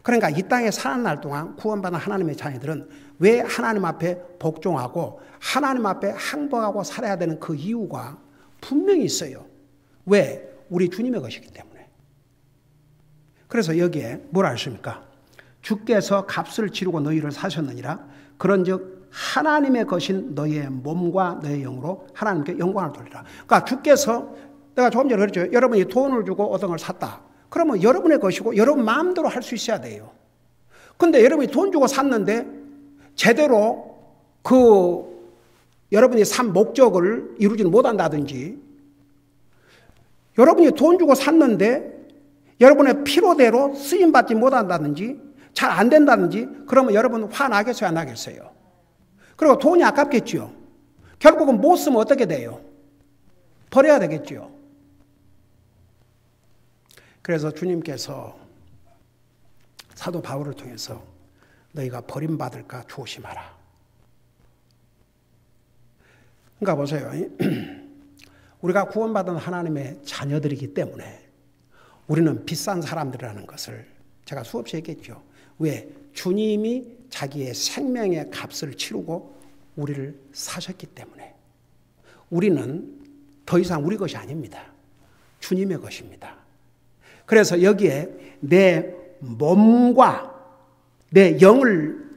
그러니까 이 땅에 사는 날 동안 구원받은 하나님의 자녀들은 왜 하나님 앞에 복종하고 하나님 앞에 항복하고 살아야 되는 그 이유가 분명히 있어요. 왜? 우리 주님의 것이기 때문에. 그래서 여기에 뭐라 하십니까? 주께서 값을 치르고 너희를 사셨느니라. 그런즉 하나님의 것인 너희의 몸과 너희의 영으로 하나님께 영광을 돌리라. 그러니까 주께서 내가 조금 전에 그랬죠. 여러분이 돈을 주고 어떤 걸 샀다. 그러면 여러분의 것이고 여러분 마음대로 할 수 있어야 돼요. 근데 여러분이 돈 주고 샀는데 제대로 여러분이 산 목적을 이루지는 못한다든지 여러분이 돈 주고 샀는데 여러분의 필요대로 쓰임받지 못한다든지 잘 안 된다든지 그러면 여러분 화나겠어요? 안 나겠어요? 그리고 돈이 아깝겠죠. 결국은 못 쓰면 어떻게 돼요? 버려야 되겠죠. 그래서 주님께서 사도 바울을 통해서 너희가 버림받을까 조심하라. 그러니까 보세요. 우리가 구원받은 하나님의 자녀들이기 때문에 우리는 비싼 사람들이라는 것을 제가 수없이 얘기했죠. 왜? 주님이 자기의 생명의 값을 치르고 우리를 사셨기 때문에. 우리는 더 이상 우리 것이 아닙니다. 주님의 것입니다. 그래서 여기에 내 몸과 내 영을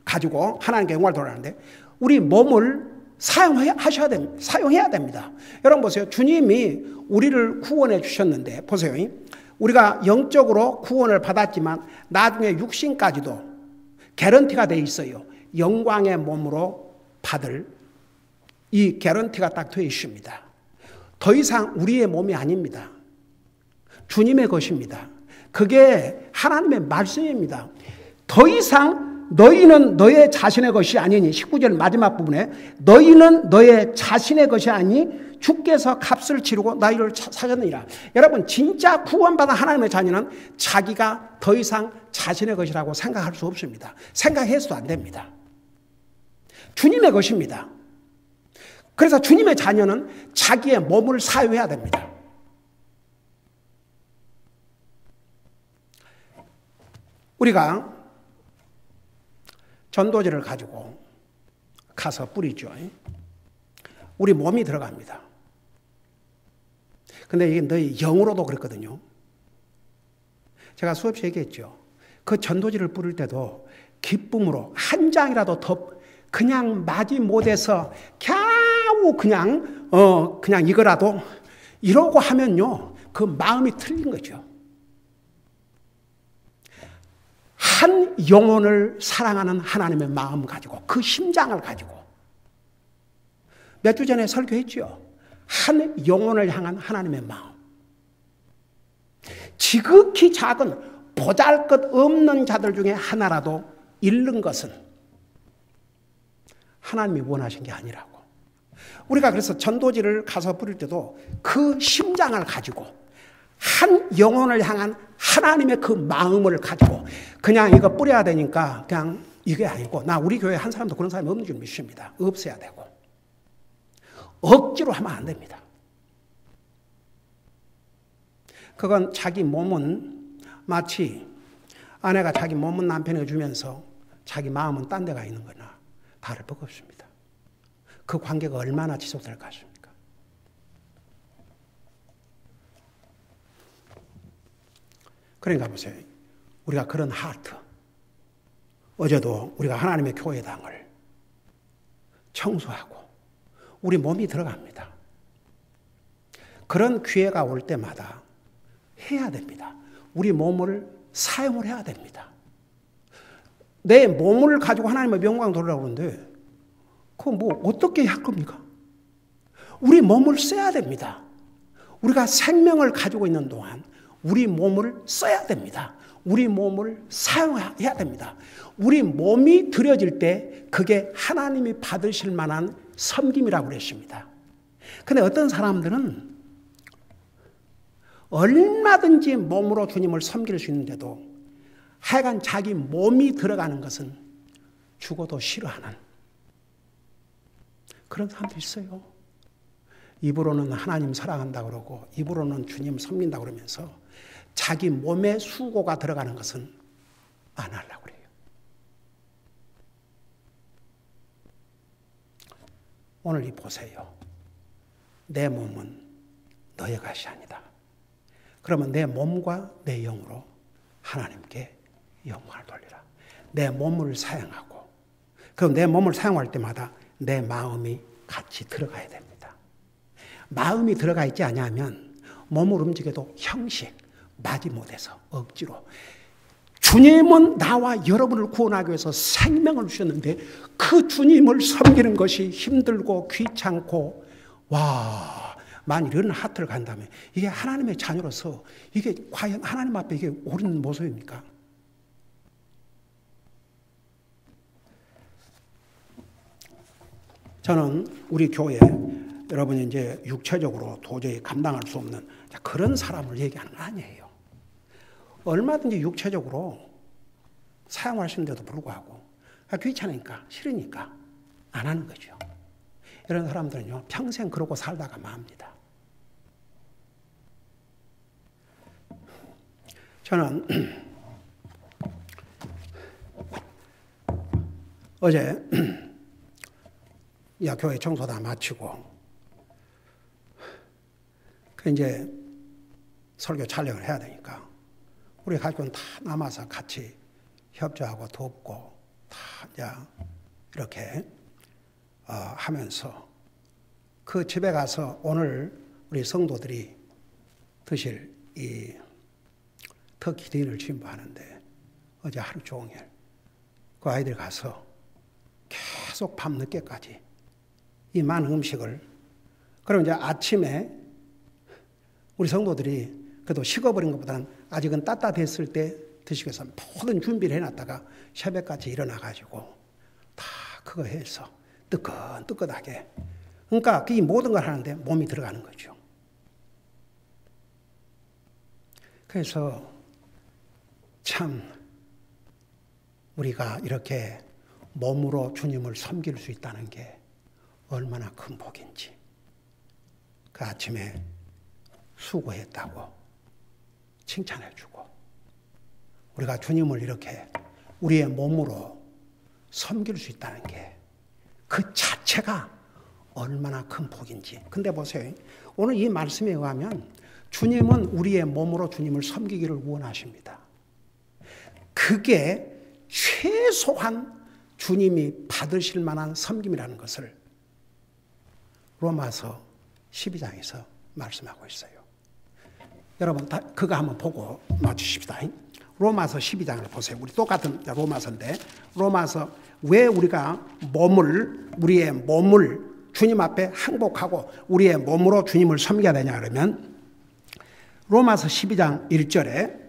가지고 하나님께 영광을 돌아가는데 우리 몸을 사용해야 됩니다. 여러분 보세요. 주님이 우리를 구원해 주셨는데 보세요. 우리가 영적으로 구원을 받았지만 나중에 육신까지도 개런티가 돼 있어요. 영광의 몸으로 받을 이 개런티가 딱 되어 있습니다. 더 이상 우리의 몸이 아닙니다. 주님의 것입니다. 그게 하나님의 말씀입니다. 더 이상 너희는 너의 자신의 것이 아니니 19절 마지막 부분에 너희는 너의 자신의 것이 아니 주께서 값을 치르고 너희를 사셨느니라. 여러분 진짜 구원받은 하나님의 자녀는 자기가 더 이상 자신의 것이라고 생각할 수 없습니다. 생각해서도 안 됩니다. 주님의 것입니다. 그래서 주님의 자녀는 자기의 몸을 사유해야 됩니다. 우리가 전도지를 가지고 가서 뿌리죠. 우리 몸이 들어갑니다. 근데 이게 너희 영으로도 그랬거든요. 제가 수없이 얘기했죠. 그 전도지를 뿌릴 때도 기쁨으로 한 장이라도 더 그냥 마지 못해서 겨우 그냥 이거라도 이러고 하면요. 그 마음이 틀린 거죠. 한 영혼을 사랑하는 하나님의 마음 가지고 그 심장을 가지고 몇 주 전에 설교했죠. 한 영혼을 향한 하나님의 마음. 지극히 작은 보잘것없는 자들 중에 하나라도 잃는 것은 하나님이 원하신 게 아니라고. 우리가 그래서 전도지를 가서 뿌릴 때도 그 심장을 가지고 한 영혼을 향한 하나님의 그 마음을 가지고 그냥 이거 뿌려야 되니까 그냥 이게 아니고 나 우리 교회에 한 사람도 그런 사람이 없는 줄 믿습니다. 없어야 되고 억지로 하면 안 됩니다. 그건 자기 몸은 마치 아내가 자기 몸은 남편에게 주면서 자기 마음은 딴 데가 있는 거나 다를 바가 없습니다. 그 관계가 얼마나 지속될 것 같습니까? 그러니까 보세요. 우리가 그런 하트. 어제도 우리가 하나님의 교회당을 청소하고 우리 몸이 들어갑니다. 그런 기회가 올 때마다 해야 됩니다. 우리 몸을 사용을 해야 됩니다. 내 몸을 가지고 하나님의 영광 돌리라고 그러는데 그거 뭐 어떻게 할 겁니까? 우리 몸을 써야 됩니다. 우리가 생명을 가지고 있는 동안 우리 몸을 써야 됩니다. 우리 몸을 사용해야 됩니다. 우리 몸이 들여질 때 그게 하나님이 받으실 만한 섬김이라고 그랬습니다. 그런데 어떤 사람들은 얼마든지 몸으로 주님을 섬길 수 있는데도 하여간 자기 몸이 들어가는 것은 죽어도 싫어하는 그런 사람도 있어요. 입으로는 하나님 사랑한다고 그러고 입으로는 주님 섬긴다고 그러면서 자기 몸에 수고가 들어가는 것은 안 하려고 그래요. 오늘 이 보세요. 내 몸은 너의 것이 아니다. 그러면 내 몸과 내 영으로 하나님께 영광을 돌리라. 내 몸을 사용하고 그럼 내 몸을 사용할 때마다 내 마음이 같이 들어가야 됩니다. 마음이 들어가 있지 않으면 몸을 움직여도 형식, 마지못해서 억지로. 주님은 나와 여러분을 구원하기 위해서 생명을 주셨는데 그 주님을 섬기는 것이 힘들고 귀찮고 만일 이런 하트를 간다면 이게 하나님의 자녀로서 이게 과연 하나님 앞에 이게 옳은 모습입니까? 저는 우리 교회 여러분이 이제 육체적으로 도저히 감당할 수 없는 그런 사람을 얘기하는 건 아니에요. 얼마든지 육체적으로 사용할 수 있는데도 불구하고 귀찮으니까 싫으니까 안 하는 거죠. 이런 사람들은요 평생 그러고 살다가 맙니다. 저는 어제 야 교회 청소 다 마치고 이제 설교 촬영을 해야 되니까 우리 가족은 다 남아서 같이 협조하고 돕고 다 이제 이렇게 하면서 그 집에 가서 오늘 우리 성도들이 드실 이 터키 dinner 진부하는데 어제 하루 종일 그 아이들 가서 계속 밤늦게까지 이 많은 음식을 그럼 이제 아침에 우리 성도들이 그래도 식어버린 것보다는 아직은 따뜻했을 때 드시기 위해서 모든 준비를 해놨다가 새벽까지 일어나가지고 다 그거 해서 뜨끈뜨끈하게 그러니까 이 모든 걸 하는데 몸이 들어가는 거죠. 그래서 참 우리가 이렇게 몸으로 주님을 섬길 수 있다는 게 얼마나 큰 복인지 그 아침에 수고했다고 칭찬해주고 우리가 주님을 이렇게 우리의 몸으로 섬길 수 있다는 게 그 자체가 얼마나 큰 복인지. 근데 보세요. 오늘 이 말씀에 의하면 주님은 우리의 몸으로 주님을 섬기기를 원하십니다. 그게 최소한 주님이 받으실 만한 섬김이라는 것을 로마서 12장에서 말씀하고 있어요. 여러분 그거 한번 보고 맞추십시다. 로마서 12장을 보세요. 우리 똑같은 로마서인데 로마서 왜 우리가 우리의 몸을 주님 앞에 항복하고 우리의 몸으로 주님을 섬겨야 되냐 그러면 로마서 12장 1절에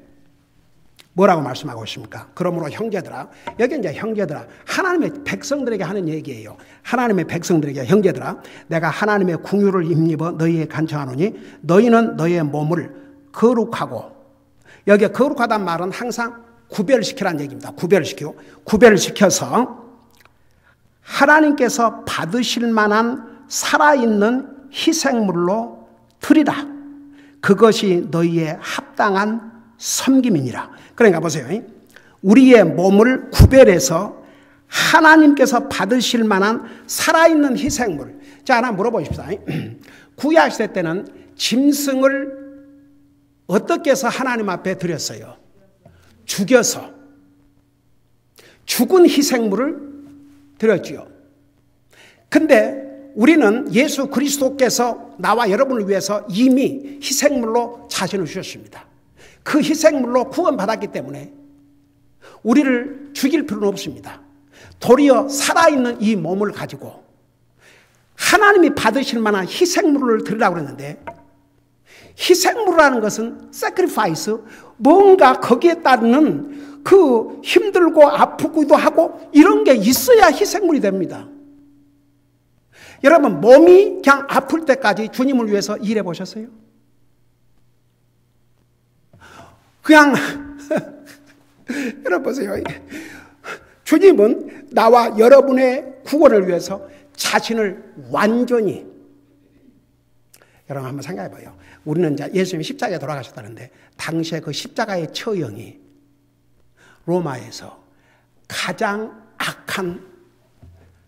뭐라고 말씀하고 있습니까? 그러므로 형제들아, 여기 이제 형제들아, 하나님의 백성들에게 하는 얘기예요. 하나님의 백성들에게 형제들아, 내가 하나님의 궁유를 힘입어 너희에 간청하노니 너희는 너희의 몸을 거룩하고, 여기에 거룩하다는 말은 항상 구별시키라는 얘기입니다. 구별시켜서 하나님께서 받으실 만한 살아있는 희생물로 드리라. 그것이 너희의 합당한 섬김이니라. 그러니까 보세요. 우리의 몸을 구별해서 하나님께서 받으실 만한 살아있는 희생물. 자, 하나 물어보십시다. 구약시대 때는 짐승을 어떻게 해서 하나님 앞에 드렸어요? 죽여서. 죽은 희생물을 드렸지요. 근데 우리는 예수 그리스도께서 나와 여러분을 위해서 이미 희생물로 자신을 주셨습니다. 그 희생물로 구원받았기 때문에 우리를 죽일 필요는 없습니다. 도리어 살아있는 이 몸을 가지고 하나님이 받으실 만한 희생물을 드리라고 그랬는데 희생물이라는 것은 sacrifice, 뭔가 거기에 따르는 그 힘들고 아프기도 하고 이런 게 있어야 희생물이 됩니다. 여러분 몸이 그냥 아플 때까지 주님을 위해서 일해 보셨어요? 그냥 여러분 보세요. 주님은 나와 여러분의 구원을 위해서 자신을 완전히, 여러분 한번 생각해 봐요. 우리는 이제 예수님이 십자가에 돌아가셨다는데 당시에 그 십자가의 처형이 로마에서 가장 악한,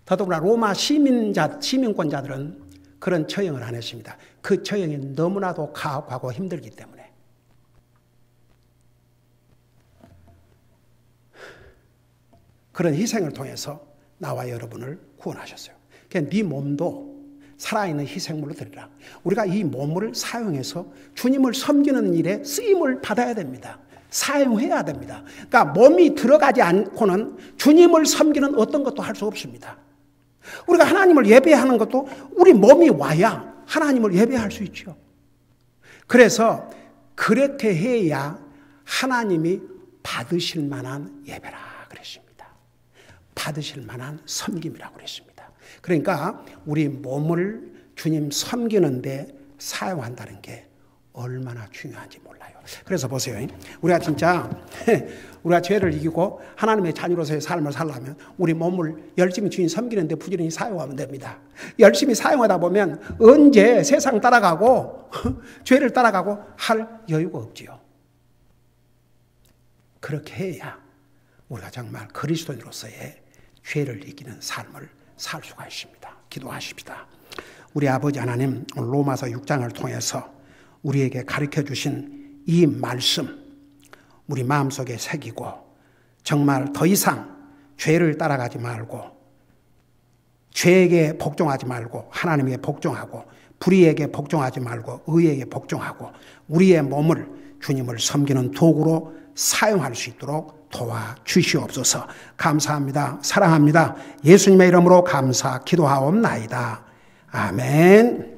더더구나 로마 시민권자들은 그런 처형을 안 했습니다. 그 처형이 너무나도 가혹하고 힘들기 때문에. 그런 희생을 통해서 나와 여러분을 구원하셨어요. 그러니까 네 몸도 살아있는 희생물로 드리라. 우리가 이 몸을 사용해서 주님을 섬기는 일에 쓰임을 받아야 됩니다. 사용해야 됩니다. 그러니까 몸이 들어가지 않고는 주님을 섬기는 어떤 것도 할 수 없습니다. 우리가 하나님을 예배하는 것도 우리 몸이 와야 하나님을 예배할 수 있죠. 그래서 그렇게 해야 하나님이 받으실 만한 예배라 그랬습니다. 받으실 만한 섬김이라고 그랬습니다. 그러니까 우리 몸을 주님 섬기는데 사용한다는 게 얼마나 중요한지 몰라요. 그래서 보세요. 우리가 진짜 우리가 죄를 이기고 하나님의 자녀로서의 삶을 살려면 우리 몸을 열심히 주님 섬기는데 부지런히 사용하면 됩니다. 열심히 사용하다 보면 언제 세상 따라가고 죄를 따라가고 할 여유가 없지요. 그렇게 해야 우리가 정말 그리스도인으로서의 죄를 이기는 삶을 살 수가 있습니다. 기도하십시다. 우리 아버지 하나님, 오늘 로마서 6장을 통해서 우리에게 가르쳐 주신 이 말씀 우리 마음속에 새기고 정말 더 이상 죄를 따라가지 말고 죄에게 복종하지 말고 하나님에게 복종하고 불의에게 복종하지 말고 의에게 복종하고 우리의 몸을 주님을 섬기는 도구로 사용할 수 있도록 도와주시옵소서. 감사합니다. 사랑합니다. 예수님의 이름으로 감사 기도하옵나이다. 아멘.